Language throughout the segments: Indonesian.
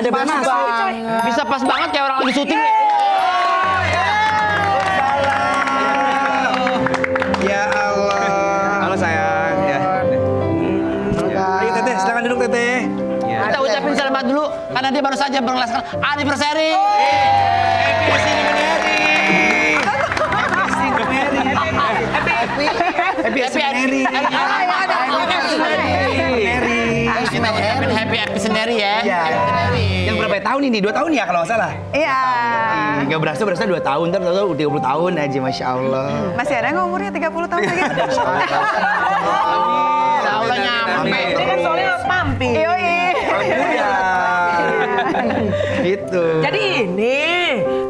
Ada banget. Bisa pas banget kayak orang lagi syuting. Ya Allah. Halo sayang. Ya. Ayo Teteh, silakan duduk Teteh. Kita ucapin selamat dulu karena dia baru saja merayakan anniversary. Happy sendiri ya. Yang berapa tahun ini? 2 tahun ya kalau nggak salah? Iya. Nggak berasa 2 tahun, ntar tahu 30 tahun aja, Masya Allah. Masih ada nggak umurnya 30 tahun lagi? Udah nyampe. Ini kan soalnya Pampi. Yoi. Iya. Gitu. Jadi ini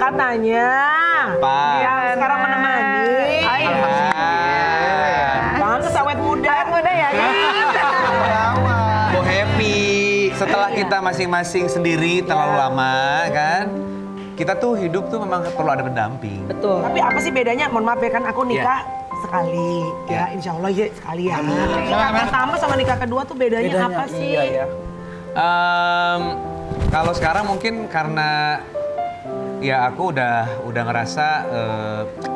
katanya yang sekarang menemani. Pantes awet muda. Awet muda ya kan? Go happy. Setelah kita masing-masing sendiri terlalu lama kan, kita tuh hidup tuh memang perlu ada pendamping. Betul. Tapi apa sih bedanya? Mohon maaf ya kan aku nikah sekali. Ya insya Allah ya sekali ya. Nikah pertama sama nikah kedua tuh bedanya apa sih? Iya ya. Kalau sekarang mungkin karena ya aku udah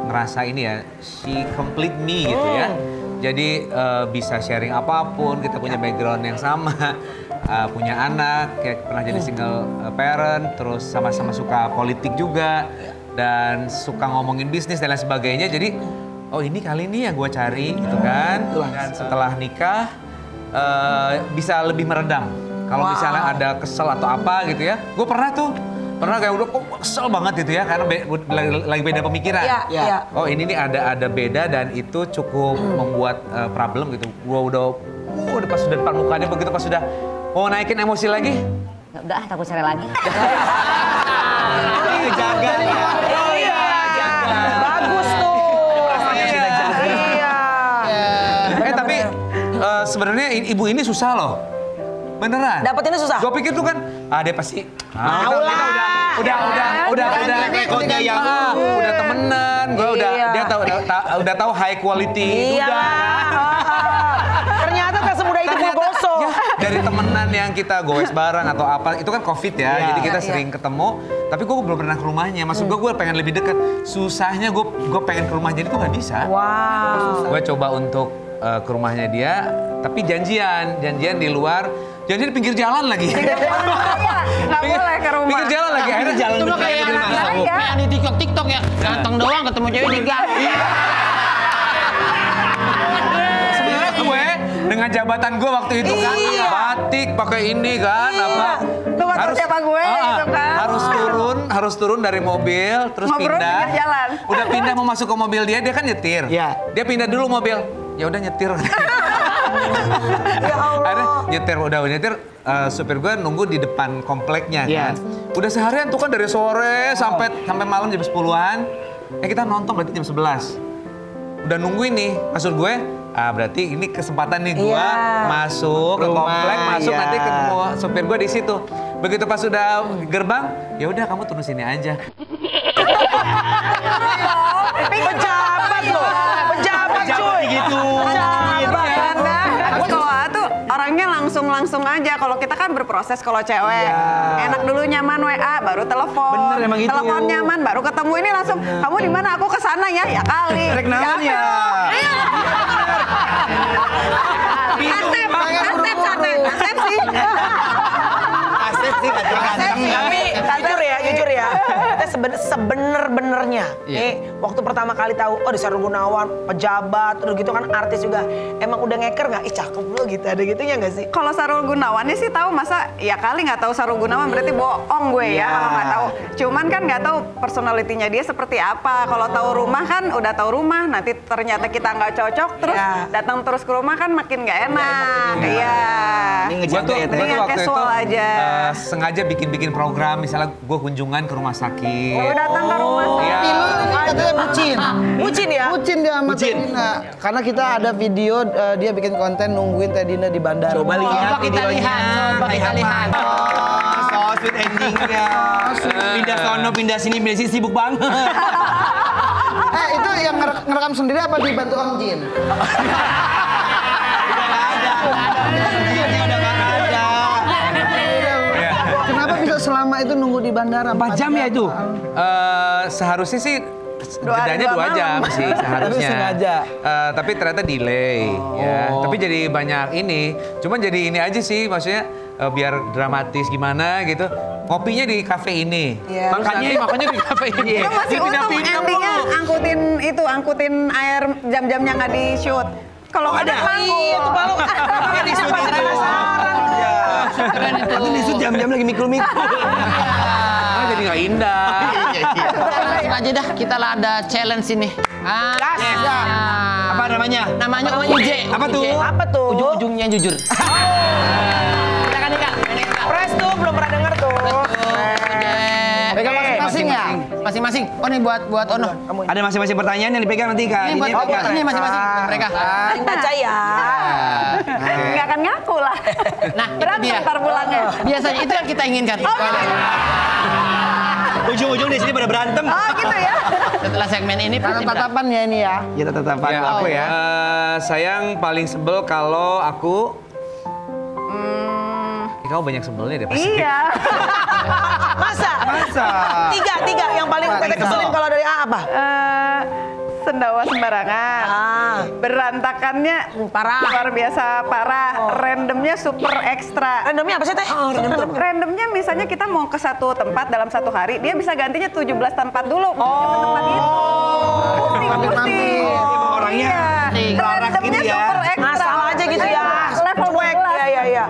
ngerasa ini ya, she complete me gitu ya. Jadi bisa sharing apapun, kita punya background yang sama, punya anak, kayak pernah jadi single parent, terus sama-sama suka politik juga, dan suka ngomongin bisnis dan lain sebagainya. Jadi, oh ini kali ini yang gue cari gitu kan. Dan setelah nikah bisa lebih meredam. Kalau misalnya ada kesel atau apa gitu ya, gue pernah kayak udah kesel banget gitu ya, karena lagi beda pemikiran. Iya. Oh ini nih ada beda dan itu cukup membuat problem gitu. Gua udah pas sudah depan mukanya begitu, pas sudah mau naikin emosi lagi. Ya udah, takut cerai lagi. Jaga. Iya. Bagus tuh. Iya. Tapi sebenarnya ibu ini susah loh. Beneran. Dapetinnya susah? Gue pikir tuh kan, dia pasti Mau lah. udah rekodnya yang udah temenan, gue dia udah tahu high quality. Iya. Ternyata tak semudah itu gue gosok. Dari temenan yang kita goes bareng atau apa, itu kan COVID ya, jadi kita sering ketemu. Tapi gue belum pernah ke rumahnya, maksud gue pengen lebih dekat. Susahnya gue pengen ke rumahnya itu nggak bisa. Wow. Gue coba untuk ke rumahnya dia, tapi janjian di luar. Janjian di pinggir jalan lagi. Nggak boleh ke rumah. Pinggir jalan lagi, akhirnya jalan Itu mah kayak di TikTok ya. Datang doang ketemu cewek di gang. Sebenarnya gue dengan jabatan gue waktu itu kan, batik pakai ini kan, apa? Lu motor siapa gue gitu kan. Harus turun dari mobil, terus Ngobrol pindah. pinggir jalan. Udah pindah mau masuk ke mobil dia kan nyetir. Iya. Dia pindah dulu mobil. Ya udah nyetir. Akhirnya nyetir, supir gue nunggu di depan kompleknya kan. Udah seharian tuh kan dari sore sampai malam jam 10-an. Kita nonton berarti jam 11. Udah nungguin nih, maksud gue, berarti ini kesempatan nih gue masuk ke komplek, nanti ketemu supir gue di situ. Begitu pas sudah gerbang, ya udah kamu turun sini aja. Pejabat loh. Pejabat cuy. Gitu. Kalau tuh orangnya langsung aja. Kalau kita kan berproses kalau cewek. Enak dulu nyaman WA, baru telepon. Bener, emang gitu. Telepon nyaman, baru ketemu ini langsung. Kamu di mana? Aku kesana ya. Ya kali. Rek naon ya? Asep sih. Tapi jujur ya, kita sebener-benernya waktu pertama kali tahu, oh di Sahrul Gunawan, pejabat, terus gitu kan artis juga, emang udah ngeker nggak? Ih cakep lo gitu, ada gitunya nggak sih? Kalau Sahrul Gunawannya sih tahu, masa ya kali nggak tahu Sahrul Gunawan berarti bohong gue ya kalau nggak tahu. Cuman kan nggak tahu personalitinya dia seperti apa. Kalau tahu rumah kan udah tahu rumah, nanti ternyata kita nggak cocok terus datang terus ke rumah kan makin nggak enak. Iya. Gue tuh waktu itu aja. Sengaja bikin program, misalnya gue kunjungan ke rumah sakit. Oh, datang ke rumah sakit. Iya. Katanya bucin. Bucin ya? Bucin dia sama Teh Dina. Karena kita ada video dia bikin konten nungguin Teh Dina di bandara. Coba lihat Coba kita lihat. So sweet endingnya. Pindah sono, pindah sini sibuk banget. Itu yang ngerekam sendiri apa dibantu Om Jin? Kenapa bisa selama itu nunggu di bandara? 4 jam ya itu? Seharusnya sih jedanya 2 jam malam. sih seharusnya. Tapi sengaja. Tapi ternyata delay ya. Tapi jadi banyak ini. Cuman jadi ini aja sih maksudnya biar dramatis gimana gitu. Kopinya di kafe ini. Iya. Makanya di kafe ini. Itu masih untung endingnya angkutin air jam-jamnya nggak di shoot. Kalau nggak ada Iya, itu baru. Makanya di shoot itu. Keren itu. Tapi di shoot jam-jam lagi mikul-mikul. Jadi nggak indah. Langsung aja dah, kita lah ada challenge ini. Apa namanya? Namanya UJ. Apa tuh? Apa tuh? Ujung-ujungnya jujur. Silakan Ika. Press tuh, belum pernah denger tuh. Pegang masing-masing ya? Masing-masing. Oh nih buat Ono. Ada masing-masing pertanyaan yang dipegang nanti Kak. Ini buat ini masing-masing buat mereka. Saling baca ya. nggak akan ngaku lah. Nah, itu Berantem dia. ntar pulangnya. Biasanya itu yang kita inginkan. Ujung-ujung di sini pada berantem. Oh gitu ya. Setelah segmen ini pasti berantem. Tatapan ya ini ya. Ya tatapan Ya, aku ya. sayang paling sebel kalau aku. Kamu banyak sebelnya deh pasti. Iya. Masa? Tiga yang paling Tete keselin kalau dari A apa? Sendawa sembarangan. Berantakannya Parah. luar biasa parah. Randomnya super ekstra. Randomnya apa sih Teh? Randomnya misalnya kita mau ke satu tempat dalam satu hari, dia bisa gantinya 17 tempat dulu. Tempat itu. Pusing. Orangnya Randomnya gini ya. super ekstra. Ngasal aja gitu ya. Level Cuek. Iya.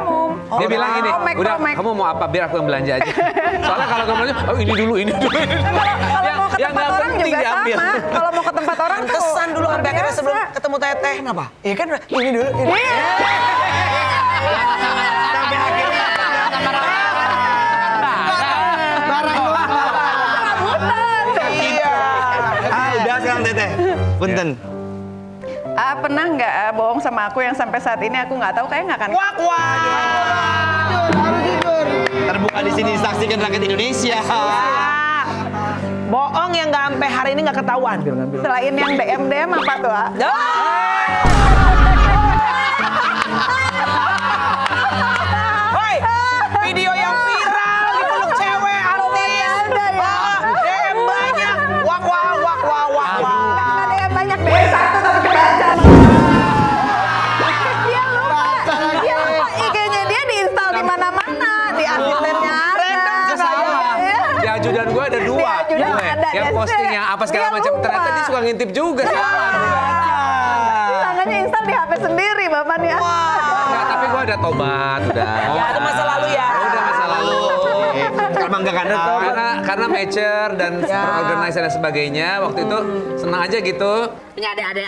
Dia bilang gini, udah kamu mau apa biar aku yang belanja aja. Soalnya kalau kamu belanja, oh ini dulu. Kalau mau ke Yang tempat nggak orang penting juga diambil. sama. Kalau mau ke tempat orang tuh Kesan dulu luar sampai akhirnya biasa. sebelum ketemu Teteh. Kenapa? Iya kan ini dulu. Sampai akhirnya udah sekarang Teteh. Punten. Pernah nggak bohong sama aku yang sampai saat ini aku nggak tahu kayak nggak akan. Terbuka di sini disaksikan rakyat Indonesia. Bohong yang nggak sampai hari ini nggak ketahuan. Selain yang DM apa tuh? Hoi, video yang viral dipeluk cewek artis. DM banyak. Wak. Ada yang banyak deh satu tapi kebaca. Dia lupa IG-nya dia diinstal di mana-mana, di asistennya ada. Di ajudan gue ada 2. Di ajudan ada, Yang dia posting yang apa segala dia macam. lupa. Ternyata dia suka ngintip juga sih. Tangannya install di HP sendiri, Bapak nih. Enggak, tapi gue ada tobat udah. Ya itu masa lalu ya. Udah masa lalu. Emang gak kan? Karena mature dan terorganize dan sebagainya waktu itu senang aja gitu. Punya adik-adik.